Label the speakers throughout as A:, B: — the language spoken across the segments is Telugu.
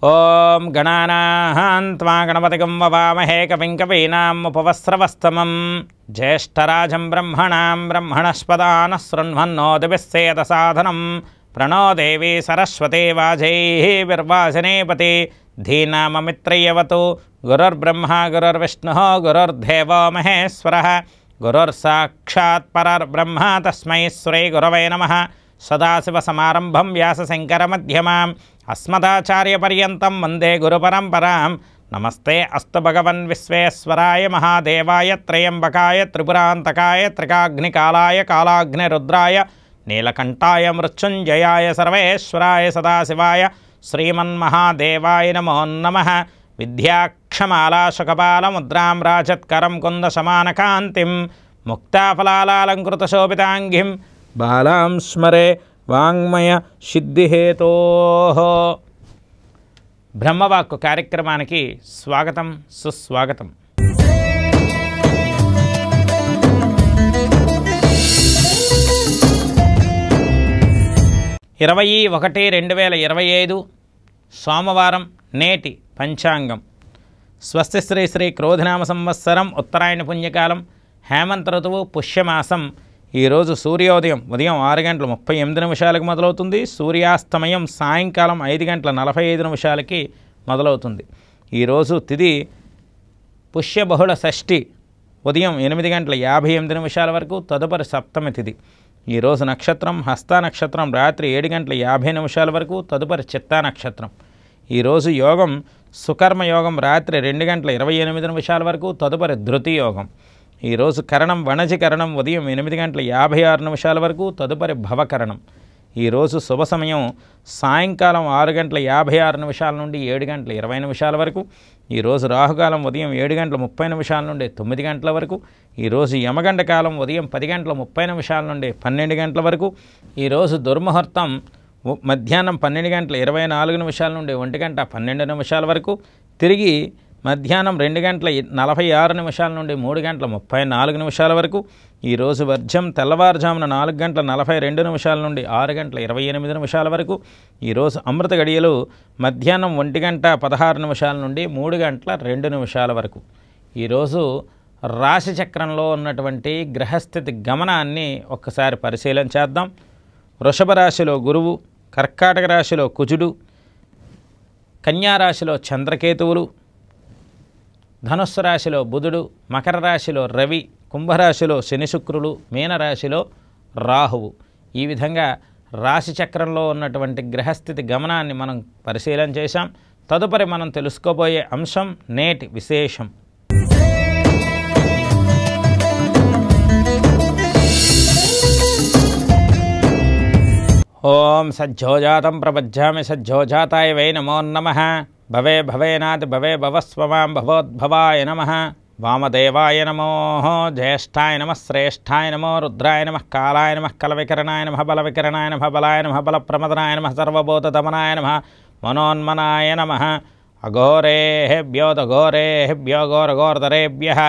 A: ఓం గణానాం త్వా గణపతిగం వవామహే కవిం కవీనాం ఉపవస్రవస్తమం జ్యేష్ఠరాజం బ్రహ్మణాం బ్రహ్మణస్పదానః శృణ్వన్నోతిభిస్సేద సాధనం ప్రణో దేవీ సరస్వతి వాజైర్వాజనేపతి ధీనామమిత్రయవతు గురుర్బ్రహ్మ గురుర్విష్ణుః గురుర్దేవో మహేశ్వరः గురుర్సాక్షాత్ పరర్బ్రహ్మ తస్మై శ్రీ గురవే నమః. సదాశివసమారంభం వ్యాసశంకరమధ్యమాం అస్మదాచార్యపర్యంతం వందే గురుపరంపరాం. నమస్తే అస్తు భగవన్ విశ్వేశ్వరాయ మహాదేవాయ త్రయంబకాయ త్రిపురాంతకాయ త్రికాగ్నికాలాయ కాలాగ్నిరుద్రాయ నీలకంఠాయ మృత్యుంజయాయ సర్వేశ్వరాయ సదాశివాయ శ్రీమన్మహాదేవాయ నమో నమః. విద్యాక్షమాలాశకపాలముద్రాం రాజత్కరం కుందశమానకాంతిం ముక్తాఫలాలంకృతశోభితాంగిం బాలాం స్మరే వాంగ్మయ సిద్ధిహేతోః. బ్రహ్మవాక్కు కార్యక్రమానికి స్వాగతం సుస్వాగతం. ఇరవై 1/2025 సోమవారం. నేటి పంచాంగం స్వస్తి శ్రీ శ్రీ క్రోధినామ సంవత్సరం ఉత్తరాయణ పుణ్యకాలం హేమంత ఋతువు పుష్యమాసం. ఈరోజు సూర్యోదయం ఉదయం 6:38 మొదలవుతుంది. సూర్యాస్తమయం సాయంకాలం 5:45 మొదలవుతుంది. ఈరోజు తిథి పుష్యబహుళ షష్ఠి ఉదయం 8:58 వరకు, తదుపరి సప్తమి తిథి. ఈరోజు నక్షత్రం హస్త నక్షత్రం రాత్రి 7:50 వరకు, తదుపరి చిత్తా నక్షత్రం. ఈరోజు యోగం సుకర్మ యోగం రాత్రి 2:28 వరకు, తదుపరి ధృతి యోగం. ఈరోజు కరణం వణజి కరణం ఉదయం 8:56 వరకు, తదుపరి భవకరణం. ఈరోజు శుభ సమయం సాయంకాలం 6:56 నుండి 7:20 వరకు. ఈరోజు రాహుకాలం ఉదయం 7:30 నుండి 9 గంటల వరకు. ఈరోజు యమగండ కాలం ఉదయం 10:30 నుండి 12 వరకు. ఈరోజు దుర్ముహూర్తం మధ్యాహ్నం 12:24 నుండి 1:12 వరకు. తిరిగి మధ్యాహ్నం 2:46 నుండి 3:34 వరకు. ఈరోజు వర్జం తెల్లవారుజామున 4:42 నుండి 6:28 వరకు. ఈరోజు అమృత గడియలు మధ్యాహ్నం 1:16 నుండి 3:02 వరకు. ఈరోజు రాశి చక్రంలో ఉన్నటువంటి గ్రహస్థితి గమనాన్ని ఒక్కసారి పరిశీలన చేద్దాం. వృషభ రాశిలో గురువు, కర్కాటక రాశిలో కుజుడు, కన్యారాశిలో చంద్రకేతువులు, ధనుస్సు రాశిలో బుధుడు, మకర రాశిలో రవి, కుంభరాశిలో శని శుక్రులు, మీనరాశిలో రాహువు. ఈ విధంగా రాశి చక్రంలో ఉన్నటువంటి గ్రహస్థితి గమనాన్ని మనం పరిశీలన చేశాం. తదుపరి మనం తెలుసుకోబోయే అంశం నేటి విశేషం. ఓం సజ్జోజాతం ప్రపజ్జామి సజ్జోజాతాయ వై నమో నమః. భవే భవేనాథ్ భవే భవస్వమాం భవోద్భవాయ నమః. వామదేవాయ నమో, జ్యేష్ఠాయ నమః, శ్రేష్ఠాయ నమో, రుద్రాయ నమః, కాలాయ నమః, కలవికరణాయ నమః, బలవికరణాయ నమః, బలాయ నమః, బలప్రమదనాయ నమః, సర్వభూతదమనాయ నమః, మనోన్మనాయ నమః. అఘోరేభ్యో దఘోరేభ్యో ఘోరఘోరధరేభ్యః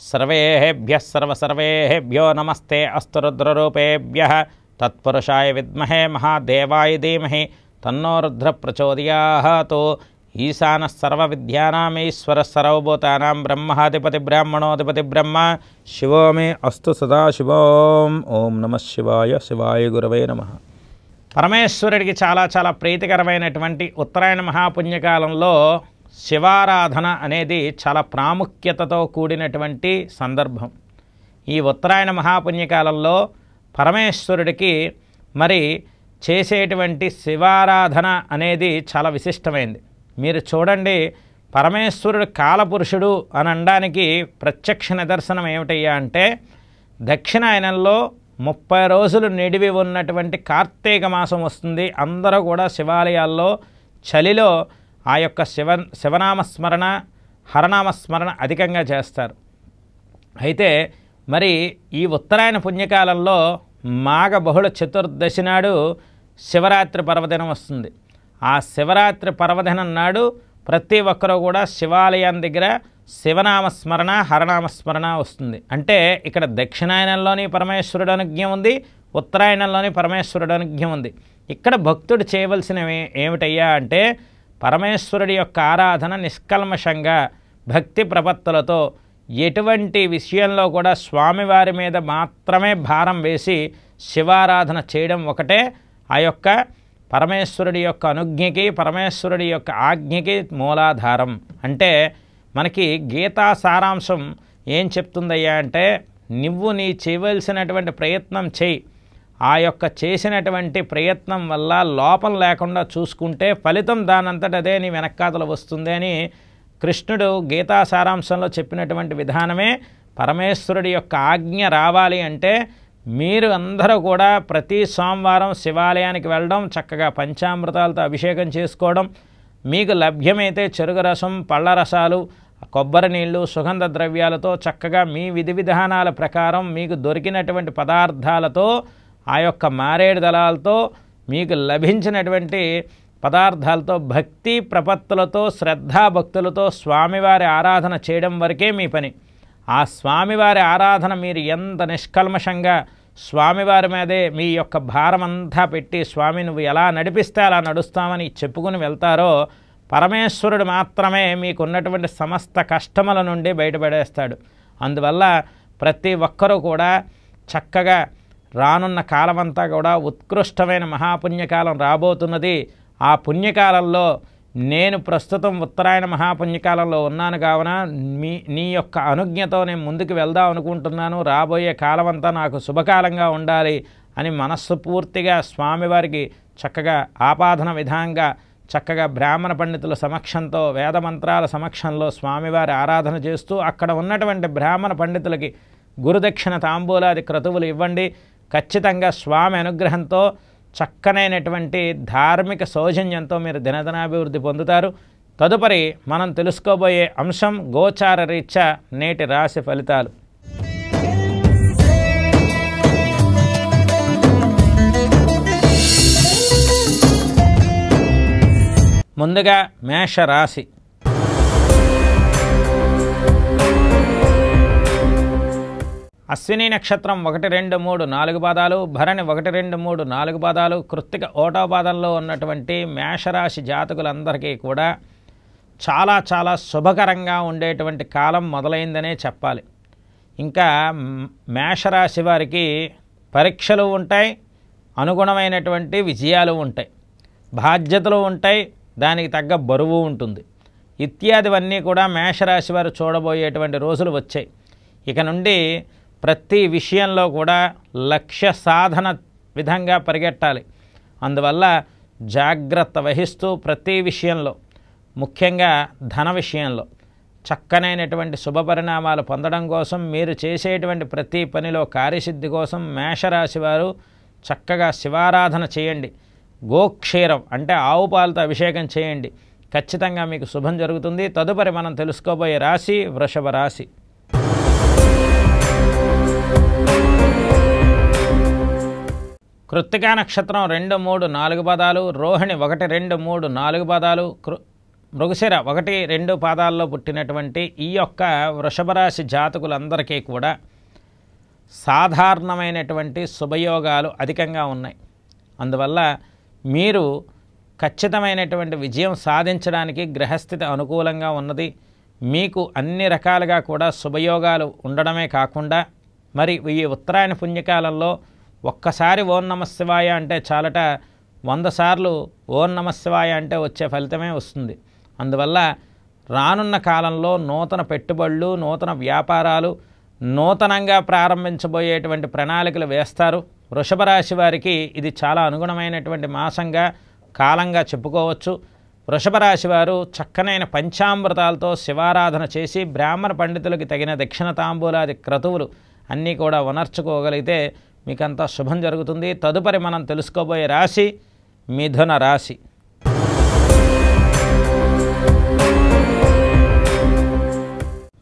A: సర్వేభ్యః సర్వసర్వేభ్యో నమస్తే అస్తు రుద్రరూపేభ్యః. తత్పురుషాయ విద్మహే మహాదేవాయ ధీమహి తన్నో రుద్ర ప్రచోదయాత్. ఈశానః సర్వవిద్యానామీశ్వరః సర్వభూతానాం బ్రహ్మాధిపతి బ్రాహ్మణోధిపతి బ్రహ్మ. శివో మే అస్తు సదాశివోం. ఓం నమః శివాయ. శివాయ గురవే నమః. పరమేశ్వరుడికి చాలా చాలా ప్రీతికరమైనటువంటి ఉత్తరాయణ మహాపుణ్యకాలంలో శివారాధన అనేది చాలా ప్రాముఖ్యతతో కూడినటువంటి సందర్భం. ఈ ఉత్తరాయణ మహాపుణ్యకాలంలో పరమేశ్వరుడికి మరి చేసేటువంటి శివారాధన అనేది చాలా విశిష్టమైంది. మీరు చూడండి, పరమేశ్వరుడు కాలపురుషుడు అని అనడానికి ప్రత్యక్ష నిదర్శనం ఏమిటయ్యా అంటే, దక్షిణాయనంలో 30 రోజులు నిడివి ఉన్నటువంటి కార్తీక మాసం వస్తుంది. అందరూ కూడా శివాలయాల్లో చలిలో ఆ యొక్క శివనామస్మరణ హరనామస్మరణ అధికంగా చేస్తారు. అయితే మరి ఈ ఉత్తరాయణ పుణ్యకాలంలో మాఘ బహుళ చతుర్దశి నాడు శివరాత్రి పర్వదినం వస్తుంది. ఆ శివరాత్రి పర్వదినం నాడు ప్రతి ఒక్కరూ కూడా శివాలయం దగ్గర శివనామస్మరణ హరనామస్మరణ వస్తుంది. అంటే ఇక్కడ దక్షిణాయనంలోని పరమేశ్వరుడు అనుజ్ఞ ఉంది, ఉత్తరాయణంలోని పరమేశ్వరుడు అనుజ్ఞ ఉంది. ఇక్కడ భక్తుడు చేయవలసినవి ఏమిటయ్యా అంటే పరమేశ్వరుడి యొక్క ఆరాధన నిష్కల్మషంగా భక్తి ప్రపత్తులతో ఎటువంటి విషయంలో కూడా స్వామివారి మీద మాత్రమే భారం వేసి శివారాధన చేయడం ఒకటే ఆ యొక్క పరమేశ్వరుడి యొక్క అనుజ్ఞకి పరమేశ్వరుడి యొక్క ఆజ్ఞకి మూలాధారం. అంటే మనకి గీతా సారాంశం ఏం చెప్తుందయ్యా అంటే, నువ్వు నీ చేయవలసినటువంటి ప్రయత్నం చేయి, ఆ యొక్క చేసినటువంటి ప్రయత్నం వల్ల లోపం లేకుండా చూసుకుంటే ఫలితం దానంతట అదే నీ వెనక్కాతలు వస్తుంది అని కృష్ణుడు గీతా సారాంశంలో చెప్పినటువంటి విధానమే. పరమేశ్వరుడి యొక్క ఆజ్ఞ రావాలి అంటే మీరు అందరూ కూడా ప్రతి సోమవారం శివాలయానికి వెళ్ళడం, చక్కగా పంచామృతాలతో అభిషేకం చేసుకోవడం, మీకు లభ్యమైతే చెరుకు రసం, పళ్ళ రసాలు, కొబ్బరి నీళ్లు, సుగంధ ద్రవ్యాలతో చక్కగా మీ విధి విధానాల ప్రకారం మీకు దొరికినటువంటి పదార్థాలతో, ఆ యొక్క మారేడు దళాలతో, మీకు లభించినటువంటి పదార్థాలతో భక్తి ప్రపత్తులతో శ్రద్ధాభక్తులతో స్వామివారి ఆరాధన చేయడం వరకే మీ పని. ఆ స్వామివారి ఆరాధన మీరు ఎంత నిష్కల్మషంగా స్వామివారి మీదే మీ యొక్క భారమంతా పెట్టి, స్వామి నువ్వు ఎలా నడిపిస్తే అలా నడుస్తామని చెప్పుకుని వెళ్తారో, పరమేశ్వరుడు మాత్రమే మీకున్నటువంటి సమస్త కష్టముల నుండి బయటపడేస్తాడు. అందువల్ల ప్రతి ఒక్కరూ కూడా చక్కగా రానున్న కాలమంతా కూడా ఉత్కృష్టమైన మహాపుణ్యకాలం రాబోతున్నది. ఆ పుణ్యకాలంలో నేను ప్రస్తుతం ఉత్తరాయణ మహాపుణ్యకాలంలో ఉన్నాను కావున నీ యొక్క అనుజ్ఞతో నేను ముందుకు వెళ్దాం అనుకుంటున్నాను. రాబోయే కాలమంతా నాకు శుభకాలంగా ఉండాలి అని మనస్సు పూర్తిగా స్వామివారికి చక్కగా ఆపాదన విధంగా చక్కగా బ్రాహ్మణ పండితుల సమక్షంతో వేదమంత్రాల సమక్షంలో స్వామివారి ఆరాధన చేస్తూ అక్కడ ఉన్నటువంటి బ్రాహ్మణ పండితులకి గురుదక్షిణ తాంబూలాది క్రతువులు ఇవ్వండి. ఖచ్చితంగా స్వామి అనుగ్రహంతో చక్కనైనటువంటి ధార్మిక సౌజన్యంతో మీరు దినదినాభివృద్ధి పొందుతారు. తదుపరి మనం తెలుసుకోబోయే అంశం గోచార రీత్యా నేటి రాశి ఫలితాలు. ముందుగా మేషరాశి. అశ్విని నక్షత్రం 1, 2, 3, 4 పాదాలు, భరణి 1, 2, 3, 4 పాదాలు, కృత్తిక 1వ పాదంలో ఉన్నటువంటి మేషరాశి జాతకులందరికీ కూడా చాలా చాలా శుభకరంగా ఉండేటువంటి కాలం మొదలైందనే చెప్పాలి. ఇంకా మేషరాశి వారికి పరీక్షలు ఉంటాయి, అనుగుణమైనటువంటి విజయాలు ఉంటాయి, బాధ్యతలు ఉంటాయి, దానికి తగ్గ బరువు ఉంటుంది. ఇత్యాదివన్నీ కూడా మేషరాశి వారు చూడబోయేటువంటి రోజులు వచ్చాయి. ఇక నుండి ప్రతి విషయంలో కూడా లక్ష్య సాధన విధంగా పరిగెట్టాలి. అందువల్ల జాగ్రత్త వహిస్తూ ప్రతి విషయంలో, ముఖ్యంగా ధన విషయంలో చక్కనైనటువంటి శుభ పరిణామాలు పొందడం కోసం, మీరు చేసేటువంటి ప్రతి పనిలో కార్యసిద్ధి కోసం మేషరాశి వారు చక్కగా శివారాధన చేయండి. గోక్షీరం అంటే ఆవు పాలతో అభిషేకం చేయండి. ఖచ్చితంగా మీకు శుభం జరుగుతుంది. తదుపరి మనం తెలుసుకోబోయే రాశి వృషభ రాశి. కృత్తికా నక్షత్రం 2, 3, 4 పాదాలు, రోహిణి 1, 2, 3, 4 పాదాలు, మృగశిర 1, 2 పాదాల్లో పుట్టినటువంటి ఈ యొక్క వృషభరాశి జాతకులందరికీ కూడా సాధారణమైనటువంటి శుభయోగాలు అధికంగా ఉన్నాయి. అందువల్ల మీరు ఖచ్చితమైనటువంటి విజయం సాధించడానికి గ్రహస్థితి అనుకూలంగా ఉన్నది. మీకు అన్ని రకాలుగా కూడా శుభయోగాలు ఉండడమే కాకుండా, మరి ఈ ఉత్తరాయణ పుణ్యకాలంలో ఒక్కసారి ఓం నమశివాయ అంటే చాలట 100 సార్లు ఓం నమశివాయ అంటే వచ్చే ఫలితమే వస్తుంది. అందువల్ల రానున్న కాలంలో నూతన పెట్టుబడులు, నూతన వ్యాపారాలు, నూతనంగా ప్రారంభించబోయేటువంటి ప్రణాళికలు వేస్తారు. వృషభ రాశి వారికి ఇది చాలా అనుగుణమైనటువంటి మాసంగా, కాలంగా చెప్పుకోవచ్చు. వృషభ రాశి వారు చక్కనైన పంచామృతాలతో శివారాధన చేసి బ్రాహ్మణ పండితులకి తగిన దక్షిణ తాంబూలాది క్రతువులు అన్నీ కూడా ఉనర్చుకోగలిగితే మీకంతా శుభం జరుగుతుంది. తదుపరి మనం తెలుసుకోబోయే రాశి మిథున రాశి.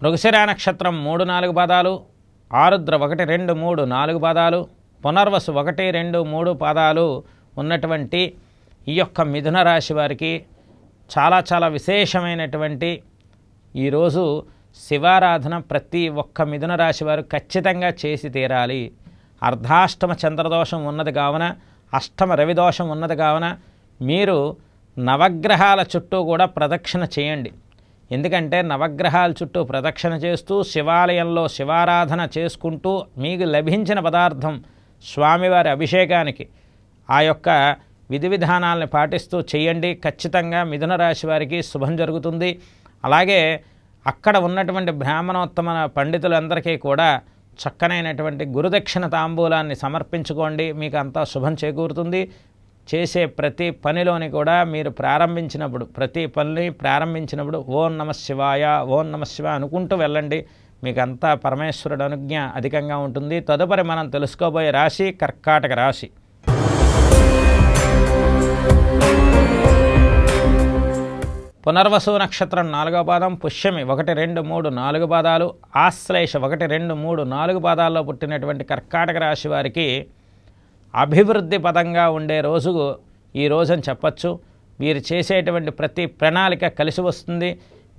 A: మృగశిర నక్షత్రం 3, 4 పాదాలు, ఆరుద్ర 1, 2, 3, 4 పాదాలు, పునర్వసు 1, 2, 3 పాదాలు ఉన్నటువంటి ఈ యొక్క మిథున రాశి వారికి చాలా చాలా విశేషమైనటువంటి ఈరోజు శివారాధన ప్రతి ఒక్క మిథున రాశి వారు ఖచ్చితంగా చేసి తీరాలి. అర్ధాష్టమ చంద్రదోషం ఉన్నది కావున, అష్టమ రవిదోషం ఉన్నది కావున మీరు నవగ్రహాల చుట్టూ కూడా ప్రదక్షిణ చేయండి. ఎందుకంటే నవగ్రహాల చుట్టూ ప్రదక్షిణ చేస్తూ శివాలయంలో శివారాధన చేసుకుంటూ మీకు లభించిన పదార్థం స్వామివారి అభిషేకానికి ఆ యొక్క విధి విధానాలను పాటిస్తూ చేయండి. ఖచ్చితంగా మిథున రాశి వారికి శుభం జరుగుతుంది. అలాగే అక్కడ ఉన్నటువంటి బ్రాహ్మణోత్తమ పండితులందరికీ కూడా చక్కనైనటువంటి గురుదక్షిణ తాంబూలాన్ని సమర్పించుకోండి. మీకు అంతా శుభం చేకూరుతుంది. చేసే ప్రతి పనిలోని కూడా మీరు ప్రతి పనిని ప్రారంభించినప్పుడు ఓం నమః శివాయ ఓం నమః శివాయ అనుకుంటూ వెళ్ళండి. మీకు అంతా పరమేశ్వరుడు అనుజ్ఞ అధికంగా ఉంటుంది. తదుపరి మనం తెలుసుకోబోయే రాశి కర్కాటక రాశి. పునర్వసు నక్షత్రం 4వ పాదం, పుష్యమి 1, 2, 3, 4 పాదాలు, ఆశ్లేష 1, 2, 3, 4 పాదాల్లో పుట్టినటువంటి కర్కాటక రాశి వారికి అభివృద్ధి పదంగా ఉండే రోజు ఈ రోజని చెప్పచ్చు. వీరు చేసేటువంటి ప్రతి ప్రణాళిక కలిసి వస్తుంది.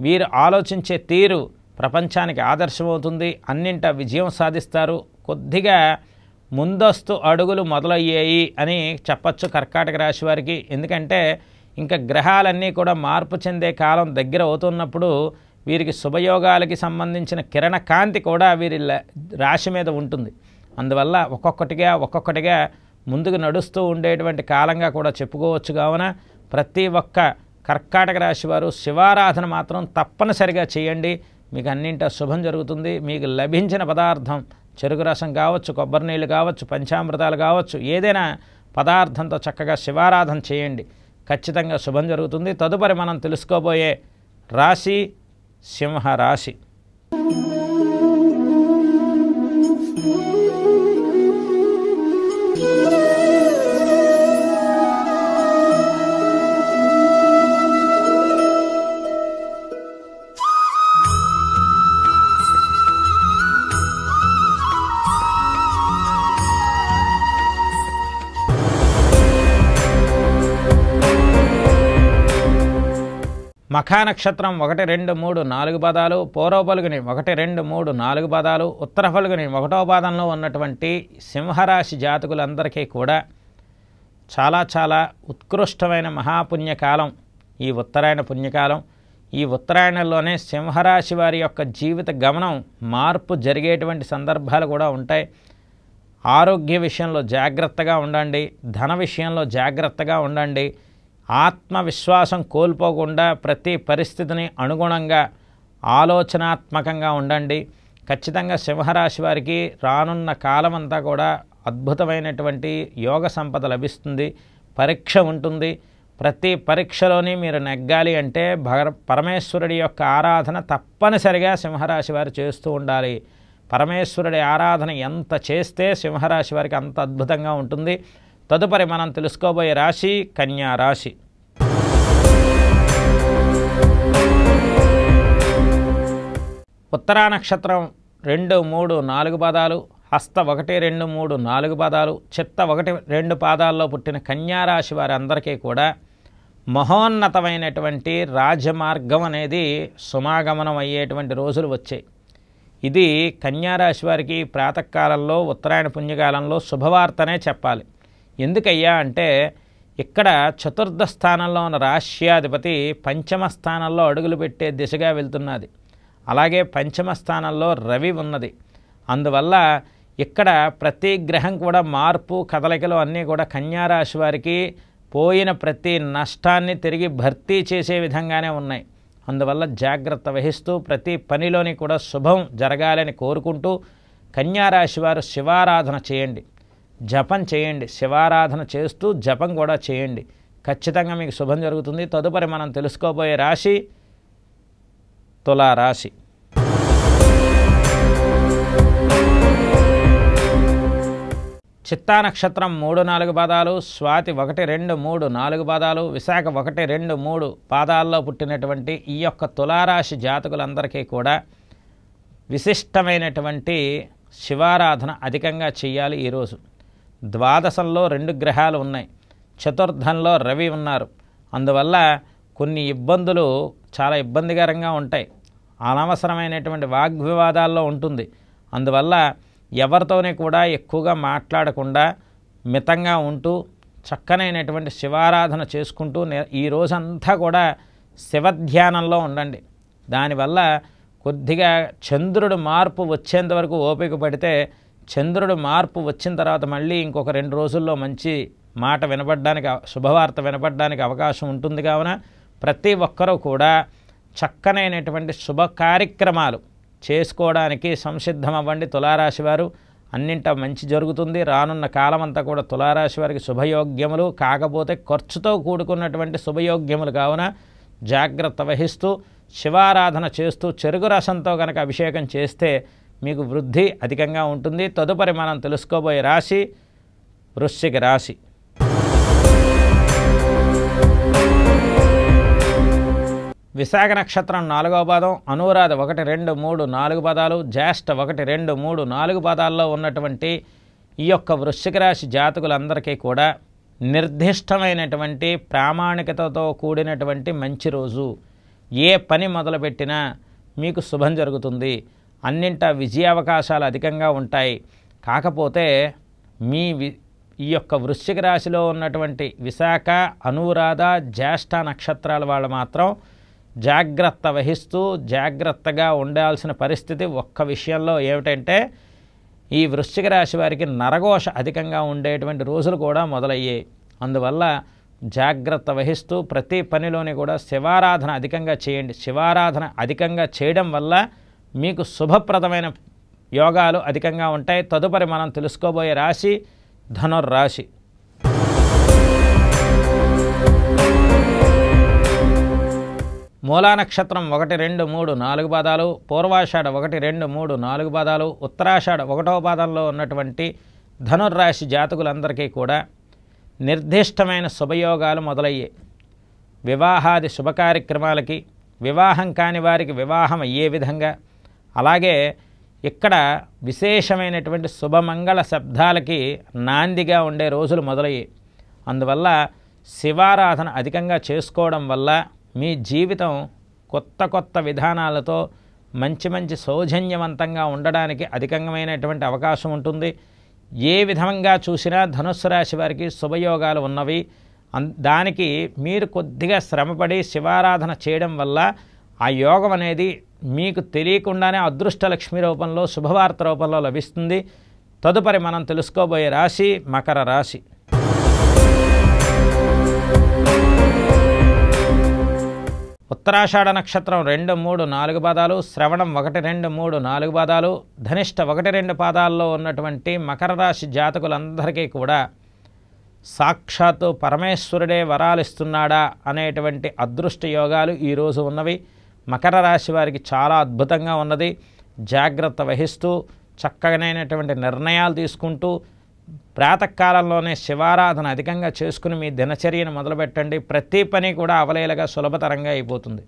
A: వీరు ఆలోచించే తీరు ప్రపంచానికి ఆదర్శమవుతుంది. అన్నింట విజయం సాధిస్తారు. కొద్దిగా ముందస్తు అడుగులు మొదలయ్యాయి అని చెప్పచ్చు కర్కాటక రాశి వారికి. ఎందుకంటే ఇంకా గ్రహాలన్నీ కూడా మార్పు చెందే కాలం దగ్గర అవుతున్నప్పుడు వీరికి శుభయోగాలకి సంబంధించిన కిరణ కాంతి కూడా వీరి రాశి మీద ఉంటుంది. అందువల్ల ఒక్కొక్కటిగా ముందుకు నడుస్తూ ఉండేటువంటి కాలంగా కూడా చెప్పుకోవచ్చు. కావున ప్రతి ఒక్క కర్కాటక రాశి వారు శివారాధన మాత్రం తప్పనిసరిగా చేయండి. మీకు అన్నింటా శుభం జరుగుతుంది. మీకు లభించిన పదార్థం చెరుకు రసం కావచ్చు, కొబ్బరి నీళ్ళు కావచ్చు, పంచామృతాలు కావచ్చు, ఏదైనా పదార్థంతో చక్కగా శివారాధన చేయండి. ఖచ్చితంగా శుభం జరుగుతుంది. తదుపరి మనం తెలుసుకోబోయే రాశి సింహరాశి. మఖా నక్షత్రం 1, 2, 3, 4 పాదాలు, పూర్వ ఫల్గుని 1, 2, 3, 4 పాదాలు, ఉత్తర ఫల్గుని 1వ పాదంలో ఉన్నటువంటి సింహరాశి జాతకులందరికీ కూడా చాలా ఉత్కృష్టమైన మహాపుణ్యకాలం ఈ ఉత్తరాయణ పుణ్యకాలం. ఈ ఉత్తరాయణంలోనే సింహరాశి వారి యొక్క జీవిత గమనం మార్పు జరిగేటువంటి సందర్భాలు కూడా ఉంటాయి. ఆరోగ్య విషయంలో జాగ్రత్తగా ఉండండి. ధన విషయంలో జాగ్రత్తగా ఉండండి. ఆత్మవిశ్వాసం కోల్పోకుండా ప్రతి పరిస్థితిని అనుగుణంగా ఆలోచనాత్మకంగా ఉండండి. ఖచ్చితంగా సింహరాశి వారికి రానున్న కాలం అంతా కూడా అద్భుతమైనటువంటి యోగ సంపద లభిస్తుంది. పరీక్ష ఉంటుంది. ప్రతి పరీక్షలోని మీరు నెగ్గాలి అంటే పరమేశ్వరుడి యొక్క ఆరాధన తప్పనిసరిగా సింహరాశి వారు చేస్తూ ఉండాలి. పరమేశ్వరుడి ఆరాధన ఎంత చేస్తే సింహరాశి వారికి అంత అద్భుతంగా ఉంటుంది. తదుపరి మనం తెలుసుకోబోయే రాశి కన్యా రాశి. ఉత్తరా నక్షత్రం 2, 3, 4 పాదాలు, హస్త 1, 2, 3, 4 పాదాలు, చిత్త 1, 2 పాదాల్లో పుట్టిన కన్యారాశి వారందరికీ కూడా మహోన్నతమైనటువంటి రాజమార్గం అనేది సుమాగమనం అయ్యేటువంటి రోజులు వచ్చాయి. ఇది కన్యారాశి వారికి ప్రాతకాలంలో ఉత్తరాయణ పుణ్యకాలంలో శుభవార్తనే చెప్పాలి. ఎందుకయ్యా అంటే ఇక్కడ చతుర్థ స్థానంలో ఉన్న రాశ్యాధిపతి పంచమ స్థానంలో అడుగులు పెట్టే దిశగా వెళ్తున్నది. అలాగే పంచమ స్థానంలో రవి ఉన్నది. అందువల్ల ఇక్కడ ప్రతి గ్రహం కూడా మార్పు కదలికలు అన్నీ కూడా కన్యారాశి వారికి పోయిన ప్రతి నష్టాన్ని తిరిగి భర్తీ చేసే విధంగానే ఉన్నాయి. అందువల్ల జాగ్రత్త వహిస్తూ ప్రతి పనిలోని కూడా శుభం జరగాలని కోరుకుంటూ కన్యారాశి వారు శివారాధన చేయండి, జపం చేయండి. శివారాధన చేస్తూ జపం కూడా చేయండి. ఖచ్చితంగా మీకు శుభం జరుగుతుంది. తదుపరి మనం తెలుసుకోబోయే రాశి తులారాశి. చిత్తా నక్షత్రం 3, 4 పాదాలు, స్వాతి 1, 2, 3, 4 పాదాలు, విశాఖ 1, 2, 3 పాదాల్లో పుట్టినటువంటి ఈ యొక్క తులారాశి జాతకులందరికీ కూడా విశిష్టమైనటువంటి శివారాధన అధికంగా చేయాలి. ఈరోజు ద్వాదశంలో 2 గ్రహాలు ఉన్నాయి, చతుర్థంలో రవి ఉన్నారు. అందువల్ల కొన్ని ఇబ్బందులు చాలా ఇబ్బందికరంగా ఉంటాయి. అనవసరమైనటువంటి వాగ్వివాదాల్లో ఉంటుంది. అందువల్ల ఎవరితోనే కూడా ఎక్కువగా మాట్లాడకుండా మితంగా ఉంటూ చక్కనైనటువంటి శివారాధన చేసుకుంటూ ఈ రోజంతా కూడా శివధ్యానంలో ఉండండి. దానివల్ల కొద్దిగా చంద్రుడు మార్పు వచ్చేంత వరకు ఓపిక పడితే చంద్రుడు మార్పు వచ్చిన తర్వాత మళ్ళీ ఇంకొక 2 రోజుల్లో మంచి మాట వినపడడానికి, శుభవార్త వినపడడానికి అవకాశం ఉంటుంది. కావున ప్రతి ఒక్కరూ కూడా చక్కనైనటువంటి శుభ కార్యక్రమాలు చేసుకోవడానికి సంసిద్ధం అవ్వండి. తులారాశి వారు అన్నింట మంచి జరుగుతుంది. రానున్న కాలం అంతా కూడా తులారాశి వారికి శుభయోగ్యములు, కాకపోతే ఖర్చుతో కూడుకున్నటువంటి శుభయోగ్యములు. కావున జాగ్రత్త వహిస్తూ శివారాధన చేస్తూ చెరుకు రసంతో కనుక అభిషేకం చేస్తే మీకు వృద్ధి అధికంగా ఉంటుంది. తదుపరి మనం తెలుసుకోబోయే రాశి వృశ్చిక రాశి. విశాఖ నక్షత్రం 4వ పాదం, అనురాధ 1, 2, 3, 4 పాదాలు, జ్యేష్ఠ 1, 2, 3, 4 పాదాల్లో ఉన్నటువంటి ఈ యొక్క వృశ్చిక రాశి జాతకులందరికీ కూడా నిర్దిష్టమైనటువంటి ప్రామాణికతతో కూడినటువంటి మంచి రోజు. ఏ పని మొదలుపెట్టినా మీకు శుభం జరుగుతుంది. అన్నింటా విజయావకాశాలు అధికంగా ఉంటాయి. కాకపోతే ఈ యొక్క వృశ్చిక రాశిలో ఉన్నటువంటి విశాఖ, అనురాధ, జ్యేష్ఠ నక్షత్రాల వాళ్ళు మాత్రం జాగ్రత్త వహిస్తూ జాగ్రత్తగా ఉండాల్సిన పరిస్థితి. ఒక్క విషయంలో ఏమిటంటే ఈ వృశ్చిక రాశి వారికి నరఘోష అధికంగా ఉండేటువంటి రోజులు కూడా మొదలయ్యాయి. అందువల్ల జాగ్రత్త వహిస్తూ ప్రతి పనిలోని కూడా శివారాధన అధికంగా చేయండి. శివారాధన అధికంగా చేయడం వల్ల మీకు శుభప్రదమైన యోగాలు అధికంగా ఉంటాయి. తదుపరి మనం తెలుసుకోబోయే రాశి ధనుర్రాశి. మూలా నక్షత్రం 1, 2, 3, 4 పాదాలు, పూర్వాషాఢ 1, 2, 3, 4 పాదాలు, ఉత్తరాషాఢ 1వ పాదంలో ఉన్నటువంటి ధనుర్రాశి జాతకులందరికీ కూడా నిర్దిష్టమైన శుభయోగాలు మొదలయ్యాయి. వివాహాది శుభకార్యక్రమాలకి, వివాహం కాని వారికి వివాహం అయ్యే విధంగా, అలాగే ఇక్కడ విశేషమైనటువంటి శుభమంగళ శబ్దాలకి నాందిగా ఉండే రోజులు మొదలయ్యాయి. అందువల్ల శివారాధన అధికంగా చేసుకోవడం వల్ల మీ జీవితం కొత్త కొత్త విధానాలతో మంచి మంచి సౌజన్యవంతంగా ఉండడానికి అధికమైనటువంటి అవకాశం ఉంటుంది. ఏ విధంగా చూసినా ధనుస్సు రాశి వారికి శుభయోగాలు ఉన్నవి. దానికి మీరు కొద్దిగా శ్రమపడి శివారాధన చేయడం వల్ల ఆ యోగం అనేది మీకు తెలియకుండానే అదృష్ట లక్ష్మి రూపంలో, శుభవార్త రూపంలో లభిస్తుంది. తదుపరి మనం తెలుసుకోబోయే రాశి మకర రాశి. ఉత్తరాషాఢ నక్షత్రం 2, 3, 4 పాదాలు, శ్రవణం 1, 2, 3, 4 పాదాలు, ధనిష్ట 1, 2 పాదాల్లో ఉన్నటువంటి మకర రాశి జాతకులందరికీ కూడా సాక్షాత్తు పరమేశ్వరుడే వరాలిస్తున్నాడా అనేటువంటి అదృష్ట యోగాలు ఈరోజు ఉన్నవి. మకర రాశి వారికి చాలా అద్భుతంగా ఉన్నది. జాగ్రత్త వహిస్తూ చక్కగానైనటువంటి నిర్ణయాలు తీసుకుంటూ ప్రాతకాలంలోనే శివారాధన అధికంగా చేసుకుని మీ దినచర్యను మొదలుపెట్టండి. ప్రతి పని కూడా అవలేలగా సులభతరంగా అయిపోతుంది.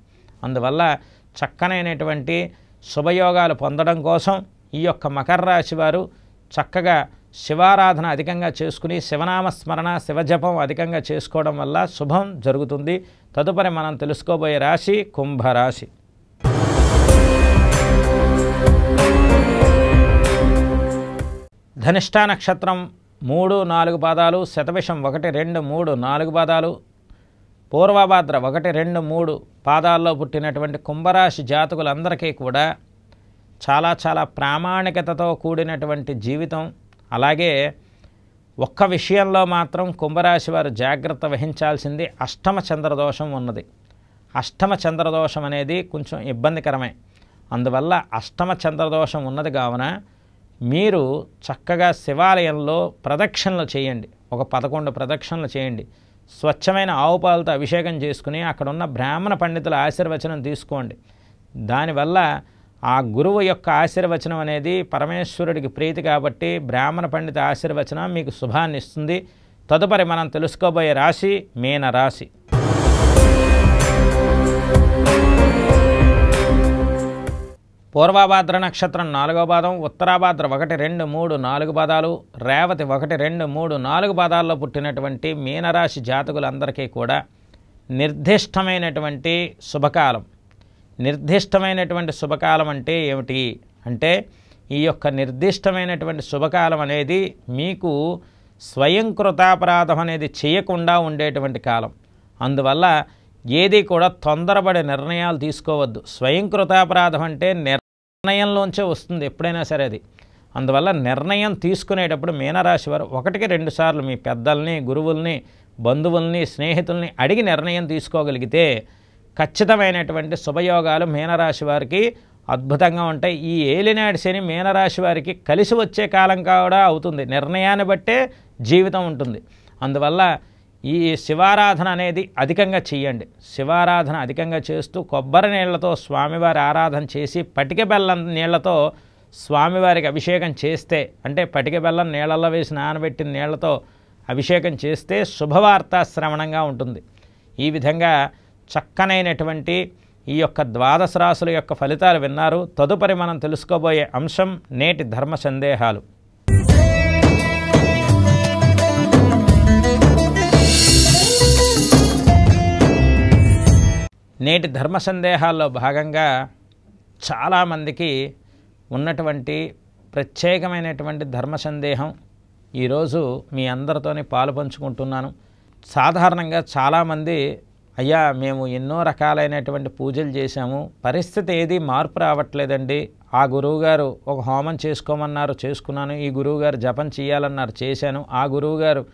A: అందువల్ల చక్కనైనటువంటి శుభయోగాలు పొందడం కోసం ఈ యొక్క మకర రాశి వారు చక్కగా శివారాధన అధికంగా చేసుకుని శివనామస్మరణ, శివజపం అధికంగా చేసుకోవడం వల్ల శుభం జరుగుతుంది. తదుపరి మనం తెలుసుకోబోయే రాశి కుంభరాశి. ధనిష్ఠా నక్షత్రం 3, 4 పాదాలు, శతభిషం 1, 2, 3, 4 పాదాలు, పూర్వభాద్ర 1, 2, 3 పాదాల్లో పుట్టినటువంటి కుంభరాశి జాతకులందరికీ కూడా చాలా చాలా ప్రామాణికతతో కూడినటువంటి జీవితం. అలాగే ఒక్క విషయంలో మాత్రం కుంభరాశి వారు జాగ్రత్త వహించాల్సింది అష్టమ చంద్రదోషం ఉన్నది. అష్టమ చంద్రదోషం అనేది కొంచెం ఇబ్బందికరమే. అందువల్ల అష్టమ చంద్రదోషం ఉన్నది కావున మీరు చక్కగా శివాలయంలో ప్రదక్షిణలు చేయండి. ఒక 11 ప్రదక్షిణలు చేయండి. స్వచ్ఛమైన ఆవు పాలతో అభిషేకం చేసుకుని అక్కడున్న బ్రాహ్మణ పండితుల ఆశీర్వచనం తీసుకోండి. దానివల్ల ఆ గురువు యొక్క ఆశీర్వచనం అనేది పరమేశ్వరుడికి ప్రీతి కాబట్టి బ్రాహ్మణ పండిత ఆశీర్వచనం మీకు శుభాన్ని ఇస్తుంది. తదుపరి మనం తెలుసుకోబోయే రాశి మీనరాశి. పూర్వభాద్ర నక్షత్రం 4వ పాదం, ఉత్తరాభాద్ర 1, 2, 3, 4 పాదాలు, రేవతి 1, 2, 3, 4 పాదాల్లో పుట్టినటువంటి మీనరాశి జాతకులందరికీ కూడా నిర్దిష్టమైనటువంటి శుభకాలం. నిర్దిష్టమైనటువంటి శుభకాలం అంటే ఏమిటి అంటే ఈ యొక్క నిర్దిష్టమైనటువంటి శుభకాలం అనేది మీకు స్వయం కృతాపరాధం అనేది చేయకుండా ఉండేటువంటి కాలం. అందువల్ల ఏది కూడా తొందరపడే నిర్ణయాలు తీసుకోవద్దు. స్వయం కృతాపరాధం అంటే నిర్ణయంలోంచే వస్తుంది ఎప్పుడైనా సరే అది. అందువల్ల నిర్ణయం తీసుకునేటప్పుడు మీనరాశి వారు 1-2 సార్లు మీ పెద్దల్ని, గురువుల్ని, బంధువుల్ని, స్నేహితుల్ని అడిగి నిర్ణయం తీసుకోగలిగితే ఖచ్చితమైనటువంటి శుభయోగాలు మీనరాశి వారికి అద్భుతంగా ఉంటాయి. ఈ ఏలినాటి శని మీనరాశి వారికి కలిసి వచ్చే కాలం కూడా అవుతుంది. నిర్ణయాన్ని బట్టే జీవితం ఉంటుంది. అందువల్ల ఈ శివారాధన అనేది అధికంగా చేయండి. శివారాధన అధికంగా చేస్తూ కొబ్బరి నీళ్లతో స్వామివారి ఆరాధన చేసి పటిక బెల్లం నీళ్లతో స్వామివారికి అభిషేకం చేస్తే, అంటే పటిక బెల్లం నీళ్ళల్లో వేసి నానబెట్టిన నీళ్లతో అభిషేకం చేస్తే శుభవార్త శ్రవణంగా ఉంటుంది. ఈ విధంగా చక్కనైనటువంటి ఈ యొక్క ద్వాదశ రాశుల యొక్క ఫలితాలు విన్నారు. తదుపరి మనం తెలుసుకోబోయే అంశం నేటి ధర్మ సందేహాలు. నేటి ధర్మ సందేహాల్లో భాగంగా చాలామందికి ఉన్నటువంటి ప్రత్యేకమైనటువంటి ధర్మ సందేహం ఈరోజు మీ అందరితోని పాలు పంచుకుంటున్నాను. సాధారణంగా చాలామంది, అయ్యా మేము ఎన్నో రకాలైనటువంటి పూజలు చేశాము, పరిస్థితి ఏది మార్పు రావట్లేదండి. ఆ గురువుగారు ఒక హోమం చేసుకోమన్నారు, చేసుకున్నాను. ఈ గురువుగారు జపం చేయాలన్నారు, చేశాను. ఆ గురువుగారు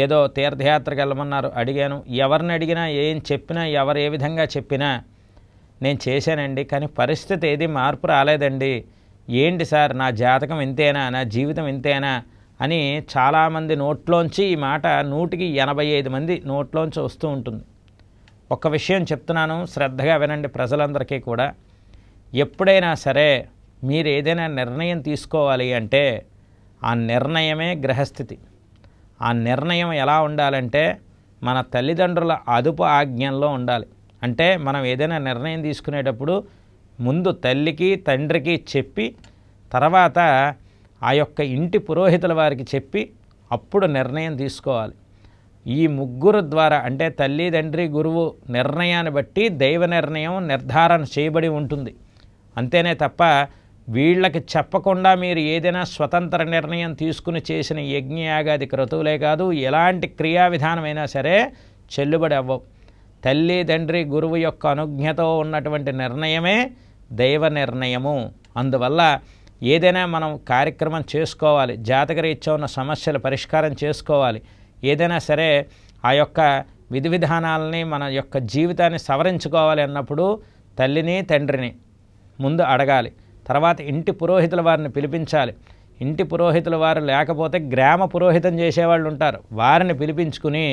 A: ఏదో తీర్థయాత్రకు వెళ్ళమన్నారు, అడిగాను. ఎవరిని అడిగినా, ఏం చెప్పినా, ఎవరు ఏ విధంగా చెప్పినా నేను చేశానండి, కానీ పరిస్థితి ఏది మార్పు రాలేదండి. ఏంటి సార్, నా జాతకం ఇంతేనా, నా జీవితం ఇంతేనా అని చాలామంది నోట్లోంచి ఈ మాట 185 మంది నోట్లోంచి వస్తూ ఉంటుంది. ఒక విషయం చెప్తున్నాను, శ్రద్ధగా వినండి ప్రజలందరికీ కూడా. ఎప్పుడైనా సరే మీరు ఏదైనా నిర్ణయం తీసుకోవాలి అంటే ఆ నిర్ణయమే గ్రహస్థితి. ఆ నిర్ణయం ఎలా ఉండాలంటే మన తల్లిదండ్రుల అదుపు ఆజ్ఞల్లో ఉండాలి. అంటే మనం ఏదైనా నిర్ణయం తీసుకునేటప్పుడు ముందు తల్లికి, తండ్రికి చెప్పి, తర్వాత ఆ యొక్క ఇంటి పురోహితుల వారికి చెప్పి అప్పుడు నిర్ణయం తీసుకోవాలి. ఈ ముగ్గురు ద్వారా, అంటే తల్లి, తండ్రి, గురువు నిర్ణయాన్ని బట్టి దైవ నిర్ణయం నిర్ధారణ చేయబడి ఉంటుంది. అంతేనే తప్ప వీళ్ళకి చెప్పకుండా మీరు ఏదైనా స్వతంత్ర నిర్ణయం తీసుకుని చేసిన యజ్ఞయాగాది క్రతువులే కాదు, ఎలాంటి క్రియా విధానమైనా సరే చెల్లుబడి అవ్వవు. తల్లి, తండ్రి, గురువు యొక్క అనుజ్ఞతో ఉన్నటువంటి నిర్ణయమే దైవ నిర్ణయము. అందువల్ల ఏదైనా మనం కార్యక్రమం చేసుకోవాలి, జాతకరీత్యా ఉన్న సమస్యలు పరిష్కారం చేసుకోవాలి, ఏదైనా సరే ఆ యొక్క విధి విధానాలని మన యొక్క జీవితాన్ని సవరించుకోవాలి అన్నప్పుడు తల్లిని, తండ్రిని ముందు అడగాలి. తర్వాత ఇంటి పురోహితుల వారిని పిలిపించాలి. ఇంటి పురోహితుల వారు లేకపోతే గ్రామ పురోహితం చేసేవాళ్ళు ఉంటారు, వారిని పిలిపించుకుని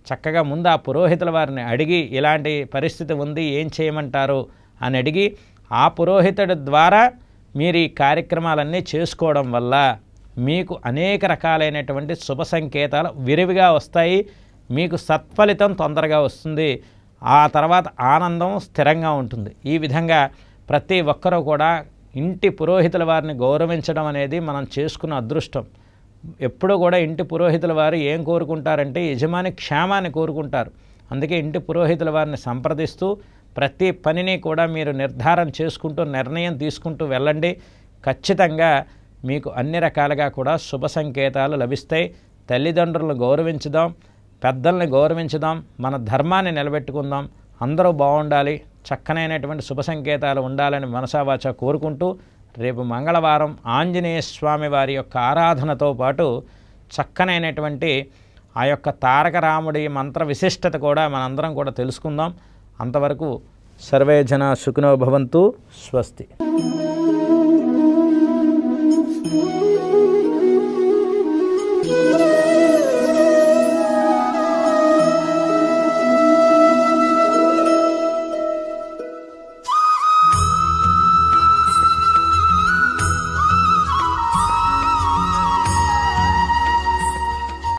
A: చక్కగా ముందు ఆ పురోహితుల వారిని అడిగి ఇలాంటి పరిస్థితి ఉంది, ఏం చేయమంటారు అని అడిగి ఆ పురోహితుడి ద్వారా మీరు ఈ కార్యక్రమాలన్నీ చేసుకోవడం వల్ల మీకు అనేక రకాలైనటువంటి శుభ సంకేతాలు విరివిగా వస్తాయి. మీకు సత్ఫలితం తొందరగా వస్తుంది. ఆ తర్వాత ఆనందం స్థిరంగా ఉంటుంది. ఈ విధంగా ప్రతి ఒక్కరూ కూడా ఇంటి పురోహితుల వారిని గౌరవించడం అనేది మనం చేసుకున్న అదృష్టం. ఎప్పుడూ కూడా ఇంటి పురోహితుల వారు ఏం కోరుకుంటారంటే యజమాని క్షేమాన్ని కోరుకుంటారు. అందుకే ఇంటి పురోహితుల వారిని సంప్రదిస్తూ ప్రతి పనిని కూడా మీరు నిర్ధారణ చేసుకుంటూ నిర్ణయం తీసుకుంటూ వెళ్ళండి. ఖచ్చితంగా మీకు అన్ని రకాలుగా కూడా శుభ సంకేతాలు లభిస్తాయి. తల్లిదండ్రులను గౌరవించుదాం, పెద్దల్ని గౌరవించుదాం, మన ధర్మాన్ని నిలబెట్టుకుందాం. అందరూ బాగుండాలి, చక్కనైనటువంటి శుభ సంకేతాలు ఉండాలని మనసావాచ కోరుకుంటూ రేపు మంగళవారం ఆంజనేయ స్వామి వారి యొక్క ఆరాధనతో పాటు చక్కనైనటువంటి ఆ యొక్క తారక రాముడి మంత్ర విశిష్టత కూడా మనందరం కూడా తెలుసుకుందాం. అంతవరకు సర్వే జన సుఖినో భవంతు. స్వస్తి.